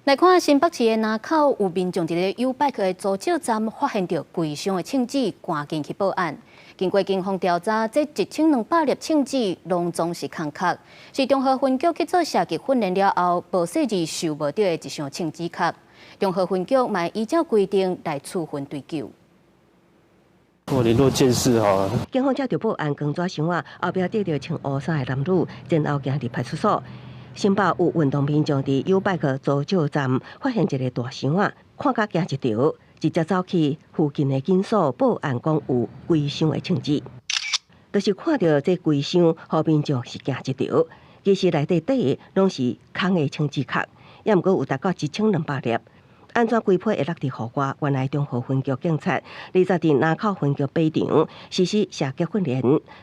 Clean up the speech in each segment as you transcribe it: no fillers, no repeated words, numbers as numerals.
来看新北市的南口有民众伫咧U Bike 的租借站发现到贵箱的称纸，赶紧去报案。经过警方调查，这1200粒称纸拢总是空壳，是中和分局去做射击训练了后，报细字收无到的一箱称纸壳。中和分局嘛依照规定来处分追究。我联络监视好了。警方接到报案，工作箱仔后壁得到穿乌衫的男女，然后行入派出所。新北有运动民众伫 U Bike 租借站发现一个大箱仔，看甲惊一跳，直接走去附近的警所报案，讲有贵箱的称纸。就是看到这贵箱，后民众是惊一跳，其实内底底拢是空的称纸壳，也毋过有达到1200粒。安怎规批会落地互我？原来中和分局警察20日南口分局靶场实施射击训练，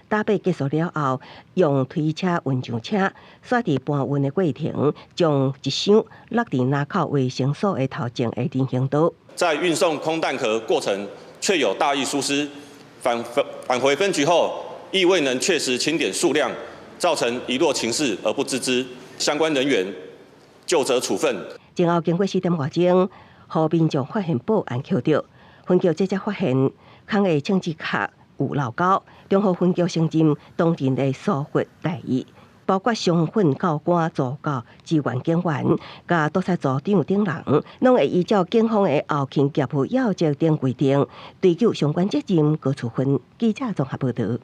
打靶结束了后，用推车运上车，煞伫搬运的过程，将一箱落地南口卫生所的头前的人行道。在运送空弹壳过程，却有大意疏失，返回分局后，亦未能确实清点数量，造成遗落情事而不自知，相关人员就责处分。前后经过4点外钟，互民众发现报案扣着，分局这才发现空的称纸壳有漏交，中和分局承认当前的疏忽大意，包括商训教官、助教、志愿警员、甲督察组长等人，拢会依照警方的后勤业务要则等规定，追究相关责任，各处分。记者综合报道。